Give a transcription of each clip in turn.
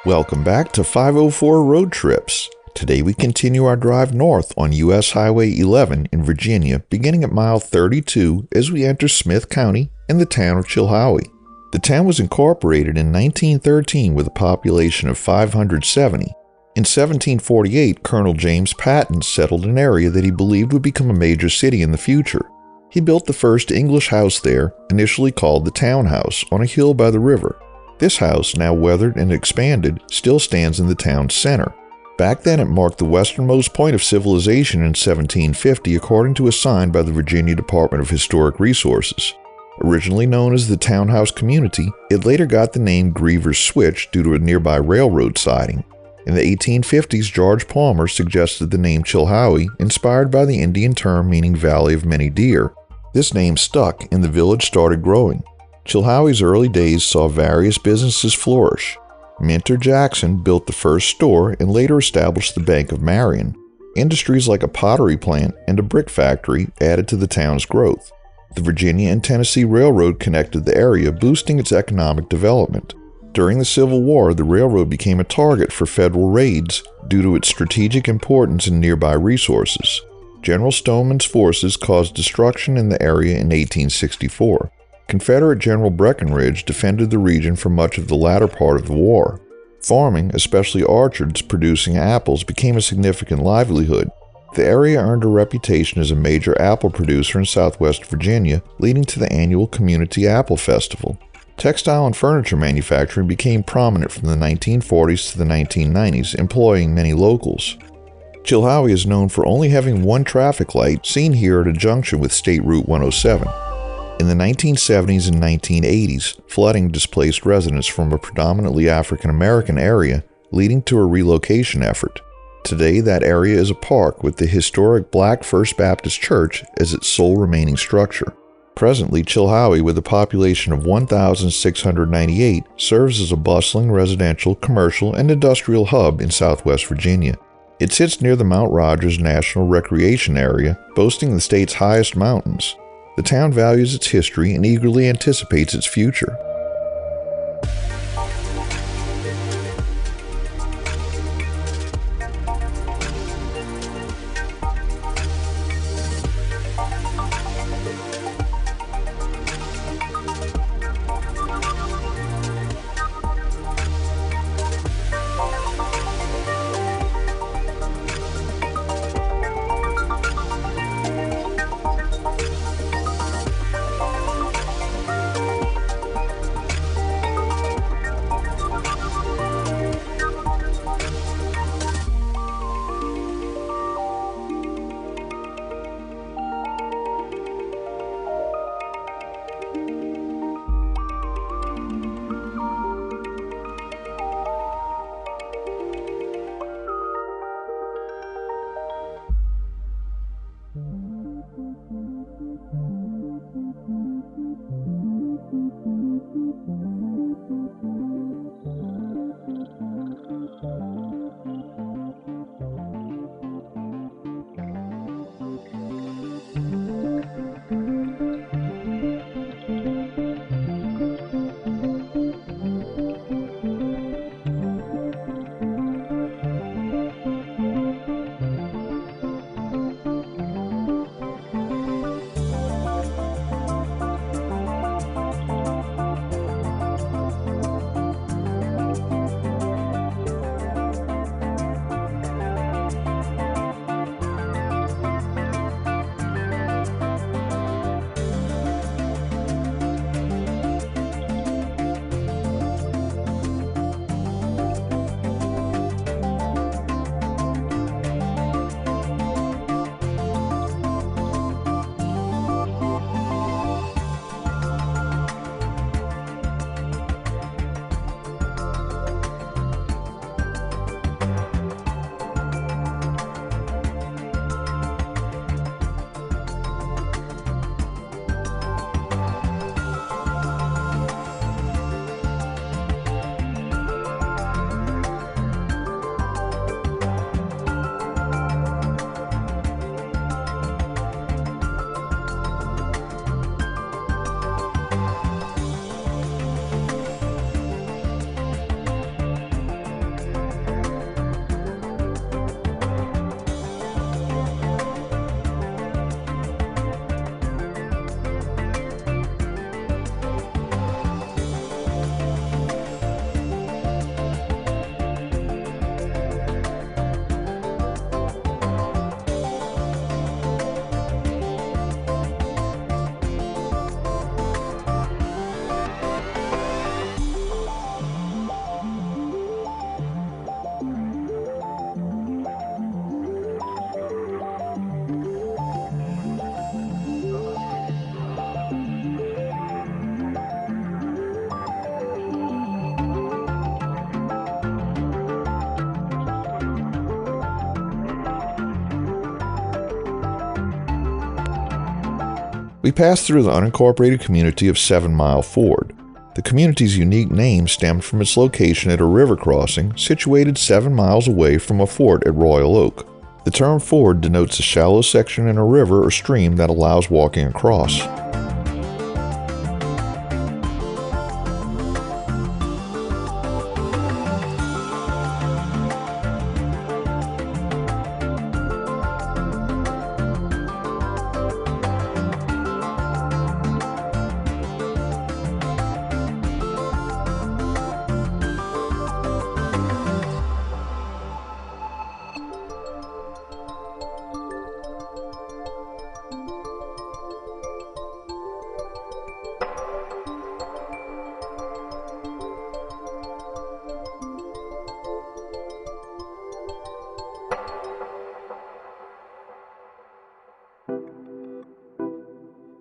Welcome back to 504 Road Trips. Today we continue our drive north on U.S. Highway 11 in Virginia, beginning at mile 32 as we enter Smith County and the town of Chilhowie. The town was incorporated in 1913 with a population of 570. In 1748, Colonel James Patton settled an area that he believed would become a major city in the future. He built the first English house there, initially called the Town House, on a hill by the river. This house, now weathered and expanded, still stands in the town's center. Back then it marked the westernmost point of civilization in 1750 according to a sign by the Virginia Department of Historic Resources. Originally known as the Townhouse Community, it later got the name Griever's Switch due to a nearby railroad siding. In the 1850s, George Palmer suggested the name Chilhowie, inspired by the Indian term meaning Valley of Many Deer. This name stuck and the village started growing. Chilhowie's early days saw various businesses flourish. Minter Jackson built the first store and later established the Bank of Marion. Industries like a pottery plant and a brick factory added to the town's growth. The Virginia and Tennessee Railroad connected the area, boosting its economic development. During the Civil War, the railroad became a target for federal raids due to its strategic importance and nearby resources. General Stoneman's forces caused destruction in the area in 1864. Confederate General Breckinridge defended the region for much of the latter part of the war. Farming, especially orchards producing apples, became a significant livelihood. The area earned a reputation as a major apple producer in southwest Virginia, leading to the annual Community Apple Festival. Textile and furniture manufacturing became prominent from the 1940s to the 1990s, employing many locals. Chilhowie is known for only having one traffic light, seen here at a junction with State Route 107. In the 1970s and 1980s, flooding displaced residents from a predominantly African American area, leading to a relocation effort. Today, that area is a park with the historic Black First Baptist Church as its sole remaining structure. Presently, Chilhowie, with a population of 1,698, serves as a bustling residential, commercial, and industrial hub in southwest Virginia. It sits near the Mount Rogers National Recreation Area, boasting the state's highest mountains. The town values its history and eagerly anticipates its future. We passed through the unincorporated community of 7 Mile Ford. The community's unique name stemmed from its location at a river crossing situated 7 miles away from a fort at Royal Oak. The term ford denotes a shallow section in a river or stream that allows walking across.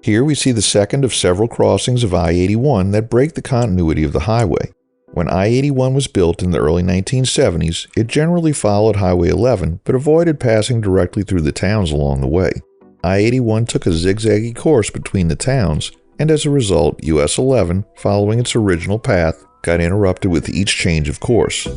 Here we see the second of several crossings of I-81 that break the continuity of the highway. When I-81 was built in the early 1970s, it generally followed Highway 11 but avoided passing directly through the towns along the way. I-81 took a zigzaggy course between the towns, and as a result, US 11, following its original path, got interrupted with each change of course.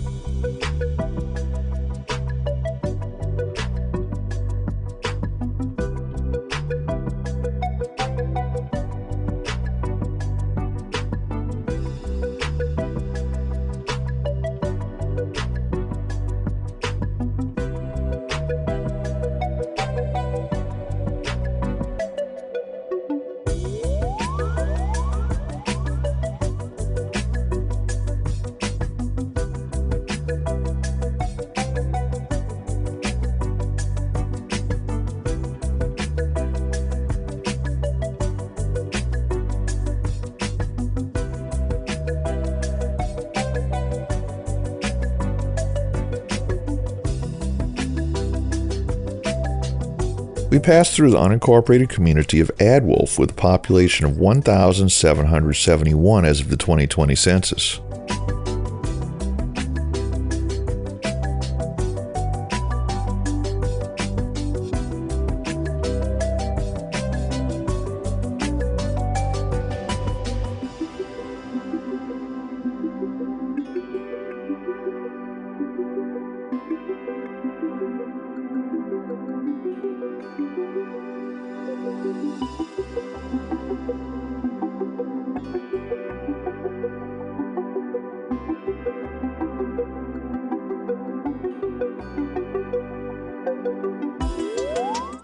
We passed through the unincorporated community of Adwolf with a population of 1,771 as of the 2020 census.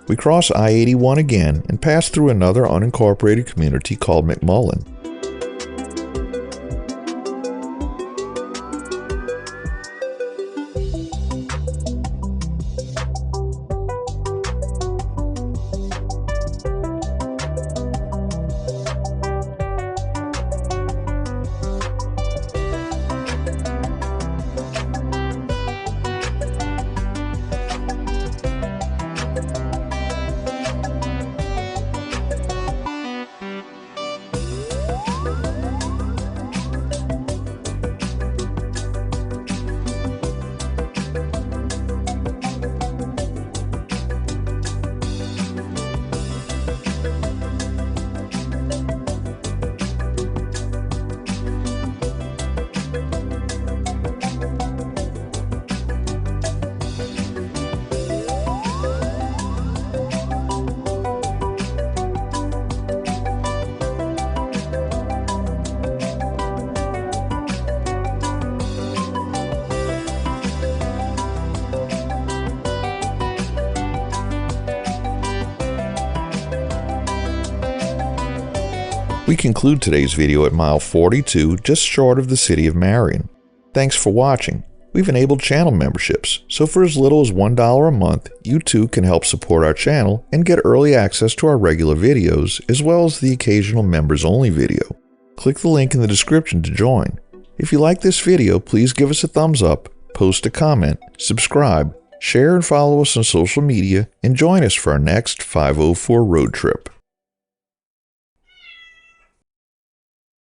We cross I-81 again and pass through another unincorporated community called McMullen. We conclude today's video at mile 42, just short of the city of Marion. Thanks for watching. We've enabled channel memberships, so for as little as $1 a month, you too can help support our channel and get early access to our regular videos, as well as the occasional members-only video. Click the link in the description to join. If you like this video, please give us a thumbs up, post a comment, subscribe, share and follow us on social media, and join us for our next 504 road trip.